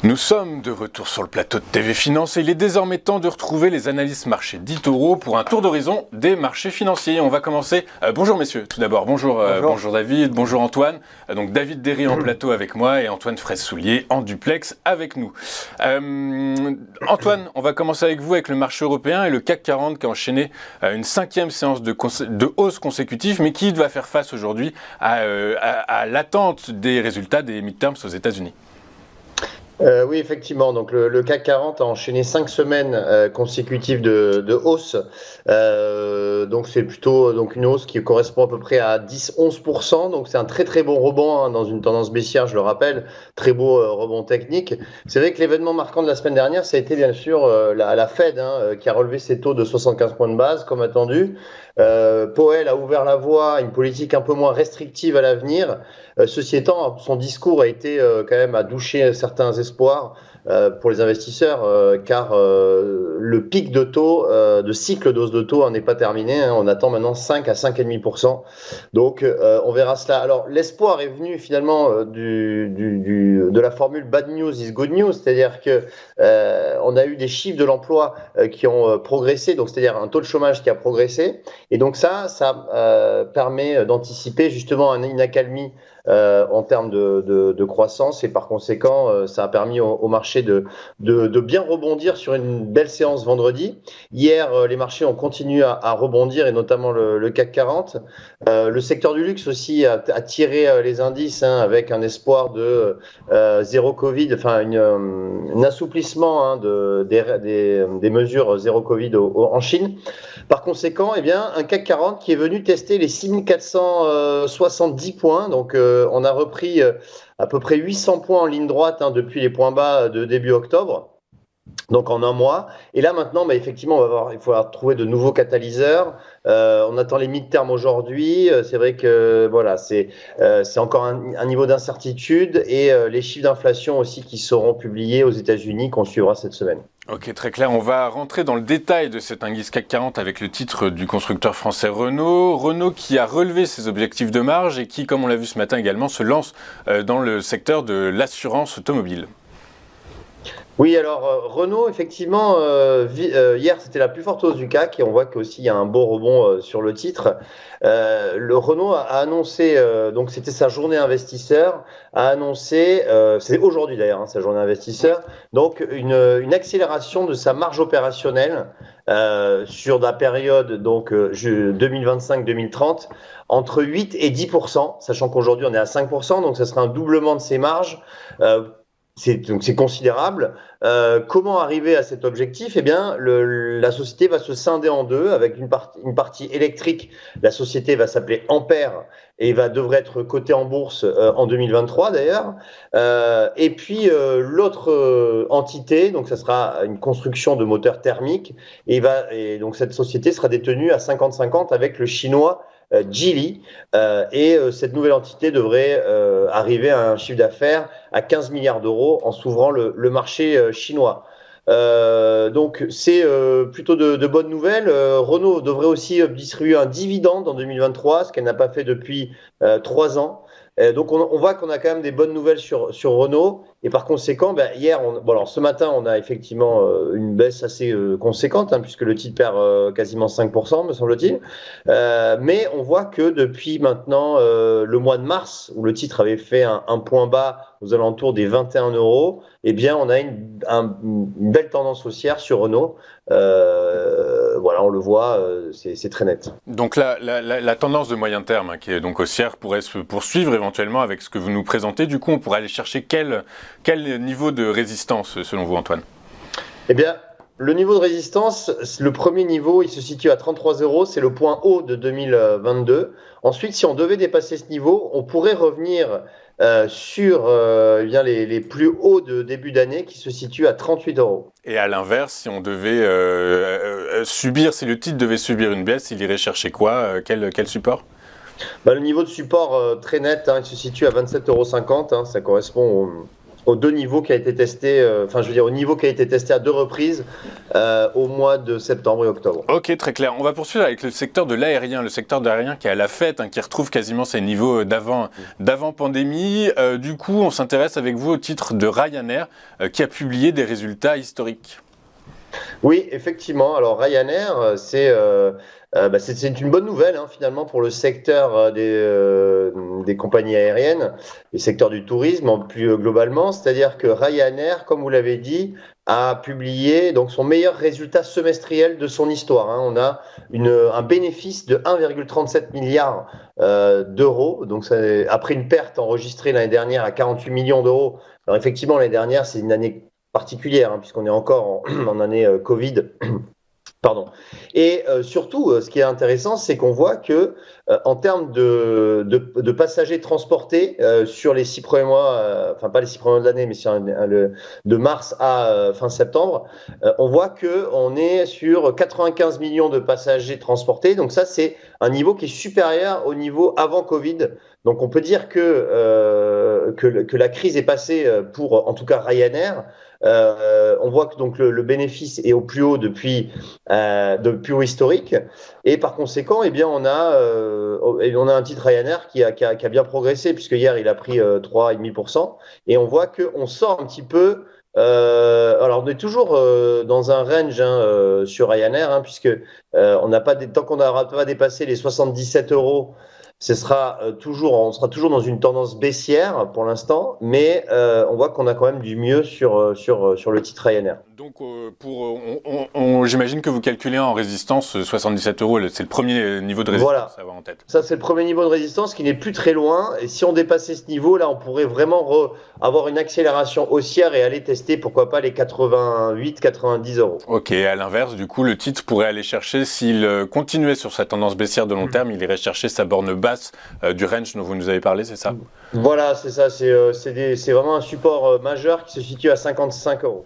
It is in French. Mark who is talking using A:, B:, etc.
A: Nous sommes de retour sur le plateau de TV Finance et il est désormais temps de retrouver les analystes marchés d'eToro pour un tour d'horizon des marchés financiers. On va commencer. Bonjour messieurs, tout d'abord. Bonjour David, bonjour Antoine. Donc David Derry en plateau avec moi et Antoine Fraisse-Soulier en duplex avec nous. Antoine, on va commencer avec vous avec le marché européen et le CAC 40 qui a enchaîné une 5e séance de hausse consécutive mais qui va faire face aujourd'hui à l'attente des résultats des midterms aux États-Unis.
B: Oui, effectivement. Donc le CAC 40 a enchaîné 5 semaines consécutives de hausse. Donc c'est plutôt une hausse qui correspond à peu près à 10-11%. Donc c'est un très très bon rebond dans une tendance baissière, je le rappelle. Très beau rebond technique. C'est vrai que l'événement marquant de la semaine dernière, ça a été bien sûr la Fed qui a relevé ses taux de 75 points de base comme attendu. Powell a ouvert la voie à une politique un peu moins restrictive à l'avenir. Ceci étant, son discours a été quand même à doucher certains espoirs pour les investisseurs, car le pic de taux, de cycle d'hausse de taux n'est pas terminé. On attend maintenant 5 à 5,5%. Donc, on verra cela. Alors, l'espoir est venu finalement de la formule bad news is good news, c'est-à-dire que on a eu des chiffres de l'emploi qui ont progressé, donc c'est-à-dire un taux de chômage qui a progressé, et donc ça permet d'anticiper justement une accalmie en termes de croissance, et par conséquent ça a permis au marché de bien rebondir sur une belle séance vendredi. Hier, les marchés ont continué à rebondir, et notamment le CAC 40. Le secteur du luxe aussi a tiré les indices avec un espoir de zéro Covid, enfin un assouplissement des mesures zéro Covid en Chine. Par conséquent, eh bien, un CAC 40 qui est venu tester les 6470 points, donc on a repris à peu près 800 points en ligne droite depuis les points bas de début octobre, donc en un mois. Et là maintenant, effectivement, il faut trouver de nouveaux catalyseurs. On attend les midterms aujourd'hui. C'est vrai que voilà, c'est encore un niveau d'incertitude, et les chiffres d'inflation aussi qui seront publiés aux États-Unis qu'on suivra cette semaine.
A: Ok, très clair. On va rentrer dans le détail de cet indice CAC 40 avec le titre du constructeur français Renault. Renault qui a relevé ses objectifs de marge et qui, comme on l'a vu ce matin également, se lance dans le secteur de l'assurance automobile.
B: Oui, alors Renault, effectivement, hier c'était la plus forte hausse du CAC, et on voit qu'aussi il y a un beau rebond sur le titre. Le Renault a annoncé, donc c'était sa journée investisseur, a annoncé, c'est aujourd'hui d'ailleurs sa journée investisseur, donc une accélération de sa marge opérationnelle sur la période donc 2025-2030 entre 8 et 10%, sachant qu'aujourd'hui on est à 5%, donc ça sera un doublement de ses marges. C'est considérable. Comment arriver à cet objectif ? Eh bien, la société va se scinder en deux avec une partie électrique. La société va s'appeler Ampère et devrait être cotée en bourse en 2023 d'ailleurs. Et puis l'autre entité, donc ça sera une construction de moteurs thermiques, et donc cette société sera détenue à 50-50 avec le chinois Geely, et cette nouvelle entité devrait arriver à un chiffre d'affaires à 15 milliards d'euros en s'ouvrant le marché chinois. Donc c'est plutôt de bonnes nouvelles. Renault devrait aussi distribuer un dividende en 2023, ce qu'elle n'a pas fait depuis 3 ans. Donc on voit qu'on a quand même des bonnes nouvelles sur Renault, et par conséquent, hier, alors ce matin, on a effectivement une baisse assez conséquente, puisque le titre perd quasiment 5%, me semble-t-il. Mais on voit que depuis maintenant le mois de mars, où le titre avait fait un point bas aux alentours des 21 €, eh bien on a une belle tendance haussière sur Renault. Voilà, on le voit, c'est très net.
A: Donc la tendance de moyen terme, qui est donc haussière, pourrait se poursuivre éventuellement avec ce que vous nous présentez. Du coup, on pourrait aller chercher quel niveau de résistance selon vous, Antoine ?
B: Eh bien, le niveau de résistance, le premier niveau, il se situe à 33 €, c'est le point haut de 2022. Ensuite, si on devait dépasser ce niveau, on pourrait revenir sur les plus hauts de début d'année qui se situent à 38 €.
A: Et à l'inverse, si on devait si le titre devait subir une baisse, il irait chercher quoi ? Quel support ?
B: Le niveau de support très net, il se situe à 27,50 €. Ça correspond aux deux niveaux qui a été testé, au niveau qui a été testé à 2 reprises au mois de septembre et octobre.
A: Ok, très clair. On va poursuivre avec le secteur de l'aérien, le secteur de l'aérien qui est à la fête, qui retrouve quasiment ses niveaux d'avant pandémie. Du coup, on s'intéresse avec vous au titre de Ryanair qui a publié des résultats historiques.
B: Oui, effectivement. Alors Ryanair, c'est une bonne nouvelle finalement pour le secteur des compagnies aériennes, le secteur du tourisme plus globalement. C'est-à-dire que Ryanair, comme vous l'avez dit, a publié donc son meilleur résultat semestriel de son histoire. On a un bénéfice de 1,37 milliard d'euros. Donc après une perte enregistrée l'année dernière à 48 millions d'euros. Alors effectivement, l'année dernière, c'est une année particulière, puisqu'on est encore en année Covid. Pardon. Et surtout, ce qui est intéressant, c'est qu'on voit que en termes de passagers transportés sur les 6 premiers mois, pas les 6 premiers mois de l'année, mais de mars à fin septembre, on voit qu'on est sur 95 millions de passagers transportés. Donc ça, c'est un niveau qui est supérieur au niveau avant Covid. Donc on peut dire que la crise est passée pour, en tout cas, Ryanair. On voit que donc le bénéfice est au plus haut depuis haut historique, et par conséquent, on a un titre Ryanair qui a bien progressé, puisque hier il a pris 3,5%, et on voit qu'on sort un petit peu. Alors on est toujours dans un range sur Ryanair, puisque tant qu'on n'aura pas dépassé les 77 euros. On sera toujours dans une tendance baissière pour l'instant, mais on voit qu'on a quand même du mieux sur le titre Ryanair.
A: Donc, j'imagine que vous calculez en résistance 77 euros, c'est le premier niveau de résistance à avoir en tête.
B: Ça, c'est le premier niveau de résistance qui n'est plus très loin. Et si on dépassait ce niveau, là, on pourrait vraiment avoir une accélération haussière et aller tester, pourquoi pas, les 88-90 euros.
A: Ok, à l'inverse, du coup, le titre pourrait aller chercher, s'il continuait sur sa tendance baissière de long terme, il irait chercher sa borne basse du range dont vous nous avez parlé, c'est ça?
B: Voilà, c'est ça. C'est vraiment un support majeur qui se situe à 55 euros.